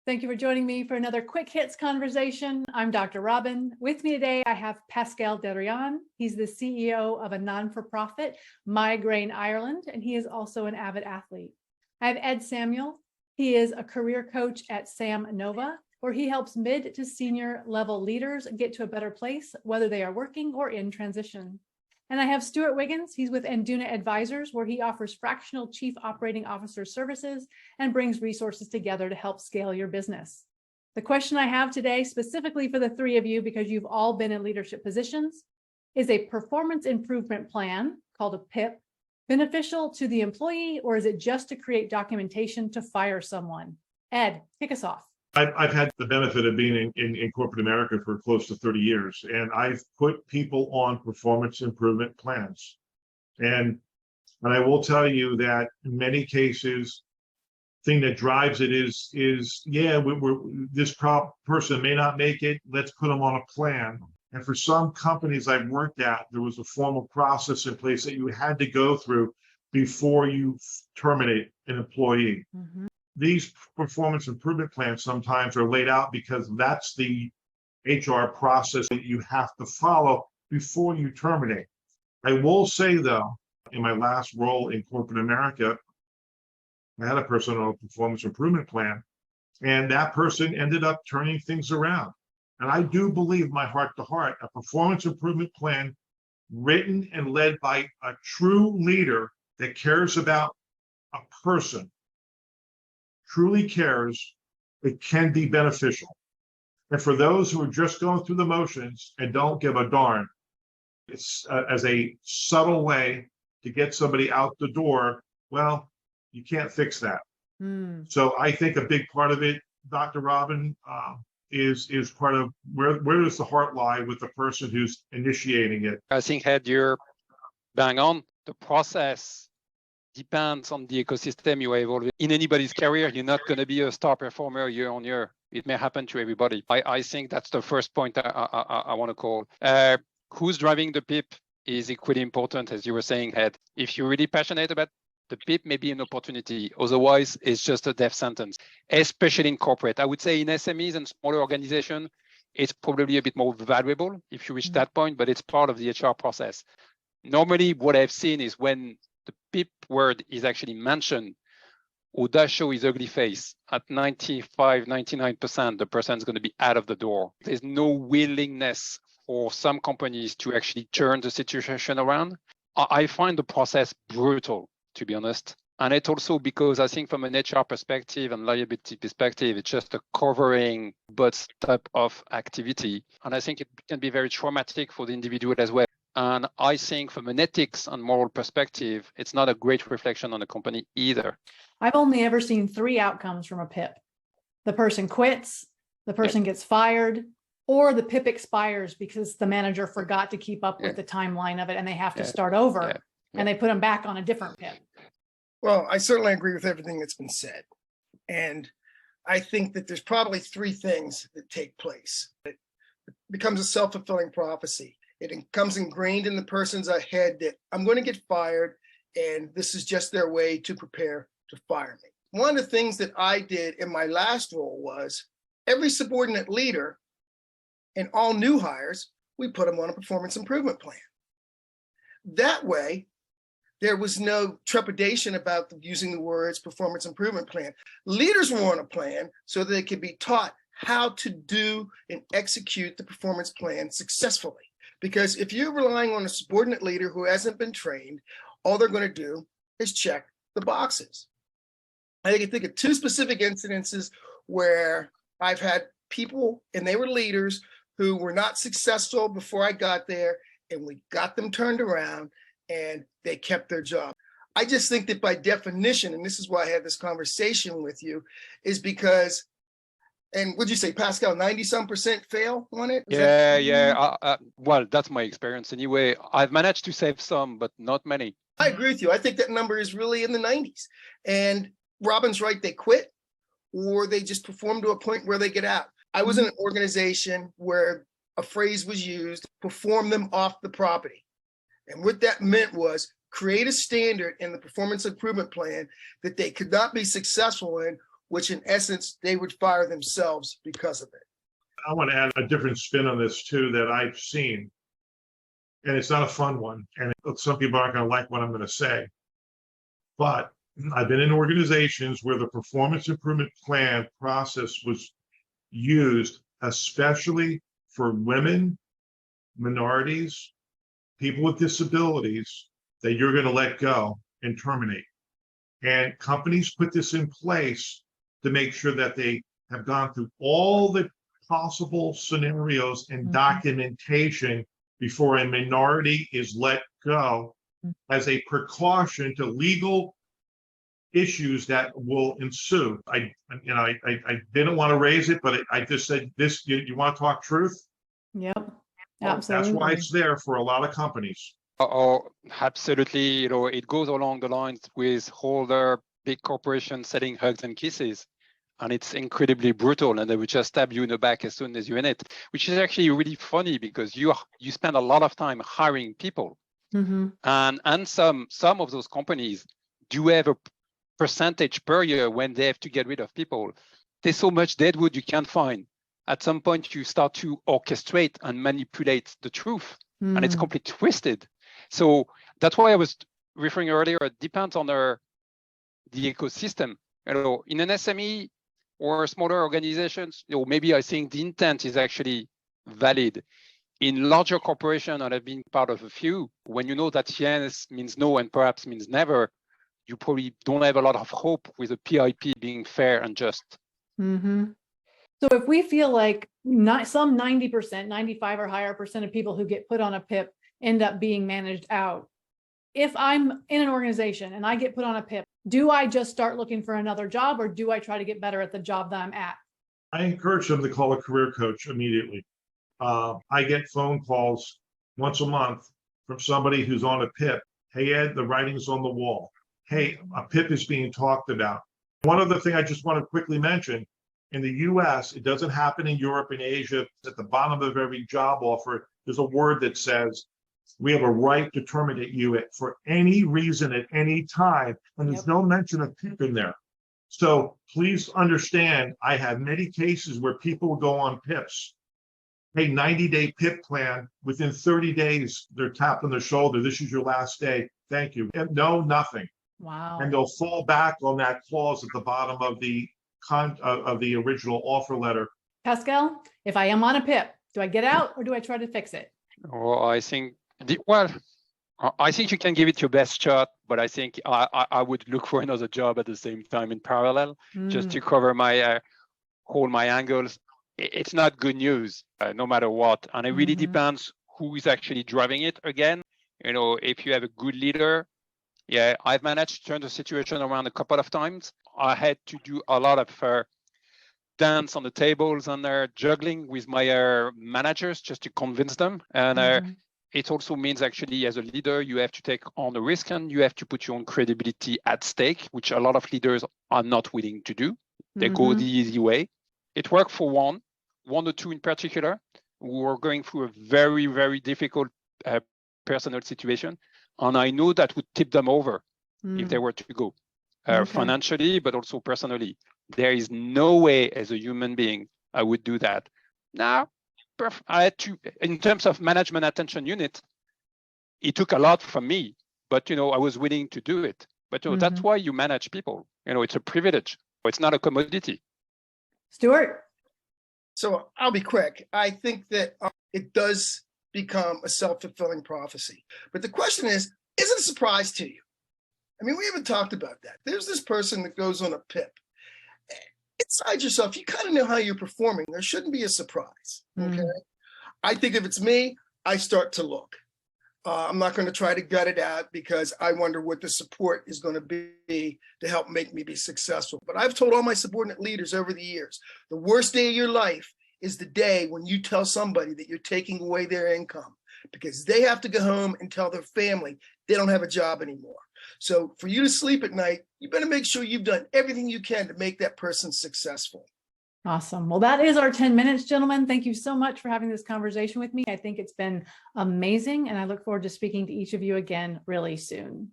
Thank you for joining me for another Quick Hits conversation. I'm Dr. Robyn. With me today, I have Pascal Derrien. He's the CEO of a non-for-profit, Migraine Ireland, and he is also an avid athlete. I have Ed Samuel. He is a career coach at Sam Nova, where he helps mid to senior level leaders get to a better place, whether they are working or in transition. And I have Stewart Wiggins. He's with Anduna Advisors, where he offers fractional chief operating officer services and brings resources together to help scale your business. The question I have today, specifically for the three of you, because you've all been in leadership positions, is a performance improvement plan called a PIP beneficial to the employee, or is it just to create documentation to fire someone? Ed, kick us off. I've had the benefit of being in corporate America for close to 30 years, and I've put people on performance improvement plans. And I will tell you that in many cases, the thing that drives it is this person may not make it, let's put them on a plan. And for some companies I've worked at, there was a formal process in place that you had to go through before you terminate an employee. Mm-hmm. These performance improvement plans sometimes are laid out because that's the HR process that you have to follow before you terminate. I will say, though, in my last role in corporate America, I had a person on a performance improvement plan, and that person ended up turning things around. And I do believe, my heart to heart, a performance improvement plan written and led by a true leader that cares about a person, truly cares, it can be beneficial. And for those who are just going through the motions and don't give a darn, it's as a subtle way to get somebody out the door. Well, you can't fix that. So I think a big part of it, Dr. Robyn, is part of where does the heart lie with the person who's initiating it? I think, Ed, you're bang on. The process depends on the ecosystem you are evolving. In anybody's career, you're not going to be a star performer year on year. It may happen to everybody. I think that's the first point I want to call. Who's driving the PIP is equally important, as you were saying, Ed. If you're really passionate about the PIP, may be an opportunity. Otherwise, it's just a death sentence, especially in corporate. I would say in SMEs and smaller organizations, it's probably a bit more valuable if you reach that point, but it's part of the HR process. Normally, what I've seen is when the PIP word is actually mentioned, or does show his ugly face, at 95, 99%, the person's going to be out of the door. There's no willingness for some companies to actually turn the situation around. I find the process brutal, to be honest. And it's also because I think from an HR perspective and liability perspective, it's just a covering but type of activity. And I think it can be very traumatic for the individual as well. And I think from an ethics and moral perspective, it's not a great reflection on the company either. I've only ever seen three outcomes from a PIP. The person quits, the person gets fired, or the PIP expires because the manager forgot to keep up with the timeline of it and they have to start over and they put them back on a different PIP. Well, I certainly agree with everything that's been said. And I think that there's probably three things that take place. It becomes a self-fulfilling prophecy. It becomes ingrained in the person's head that I'm going to get fired, and this is just their way to prepare to fire me. One of the things that I did in my last role was every subordinate leader and all new hires, we put them on a performance improvement plan. That way, there was no trepidation about using the words performance improvement plan. Leaders were on a plan so that they could be taught how to do and execute the performance plan successfully. Because if you're relying on a subordinate leader who hasn't been trained, all they're going to do is check the boxes. I can think of two specific incidences where I've had people, and they were leaders, who were not successful before I got there, and we got them turned around, and they kept their job. I just think that by definition, and this is why I had this conversation with you, is because, and would you say, Pascal, 90-some% fail on it? Well, that's my experience anyway. I've managed to save some, but not many. I agree with you. I think that number is really in the 90s. And Robyn's right, they quit, or they just perform to a point where they get out. I was in an organization where a phrase was used, perform them off the property. And what that meant was create a standard in the performance improvement plan that they could not be successful in which in essence, they would fire themselves because of it. I want to add a different spin on this too that I've seen. And it's not a fun one. And some people aren't going to like what I'm going to say. But I've been in organizations where the performance improvement plan process was used, especially for women, minorities, people with disabilities, that you're going to let go and terminate. And companies put this in place to make sure that they have gone through all the possible scenarios and documentation before a minority is let go as a precaution to legal issues that will ensue. I didn't want to raise it, but I just said this, you want to talk truth? Yep. Well, Absolutely. that's why it's there for a lot of companies. Oh, absolutely. It goes along the lines with older big corporations selling hugs and kisses. And it's incredibly brutal, and they would just stab you in the back as soon as you're in it, which is actually really funny because you spend a lot of time hiring people. And some of those companies do have a percentage per year when they have to get rid of people. There's so much deadwood you can't find. At some point, you start to orchestrate and manipulate the truth, and it's completely twisted. So that's why I was referring earlier, it depends on the ecosystem. In an SME or smaller organizations, maybe I think the intent is actually valid. In larger corporations, and I've been part of a few, when you know that yes means no and perhaps means never, you probably don't have a lot of hope with a PIP being fair and just. So if we feel like some 90%, 95 or higher percent of people who get put on a PIP end up being managed out, if I'm in an organization and I get put on a PIP, do I just start looking for another job, or do I try to get better at the job that I'm at? I encourage them to call a career coach immediately. I get phone calls once a month from somebody who's on a PIP. Hey, Ed, the writing's on the wall. Hey, a PIP is being talked about. One other thing I just want to quickly mention, in the US, it doesn't happen in Europe and Asia. At the bottom of every job offer, there's a word that says, we have a right to terminate you for any reason at any time. And there's no mention of PIP in there. So please understand, I have many cases where people go on PIPs. Hey, 90-day PIP plan. Within 30 days, they're tapped on the shoulder. This is your last day. Thank you. And no, nothing. Wow. And they'll fall back on that clause at the bottom of the original offer letter. Pascal, if I am on a PIP, do I get out or do I try to fix it? Well, I think you can give it your best shot, but I think I would look for another job at the same time in parallel, just to cover my all my angles. It's not good news, no matter what, and it really depends who is actually driving it. Again, if you have a good leader, I've managed to turn the situation around a couple of times. I had to do a lot of dance on the tables and juggling with my managers just to convince them. And it also means actually as a leader, you have to take on the risk and you have to put your own credibility at stake, which a lot of leaders are not willing to do. They go the easy way. It worked for one or two in particular, who were going through a very, very difficult personal situation. And I know that would tip them over if they were to go financially, but also personally. There is no way as a human being I would do that. Now, I had to, in terms of management attention unit, it took a lot from me, but I was willing to do it. But that's why you manage people. It's a privilege. It's not a commodity. Stuart? So I'll be quick. I think that it does become a self-fulfilling prophecy. But the question is it a surprise to you? I mean, we haven't talked about that. There's this person that goes on a PIP. Inside yourself, you kind of know how you're performing. There shouldn't be a surprise. Okay. I think if it's me, I start to look. I'm not going to try to gut it out because I wonder what the support is going to be to help make me be successful. But I've told all my subordinate leaders over the years, the worst day of your life is the day when you tell somebody that you're taking away their income, because they have to go home and tell their family they don't have a job anymore. So for you to sleep at night, you better make sure you've done everything you can to make that person successful. Awesome. Well, that is our 10 minutes, gentlemen. Thank you so much for having this conversation with me. I think it's been amazing, and I look forward to speaking to each of you again really soon.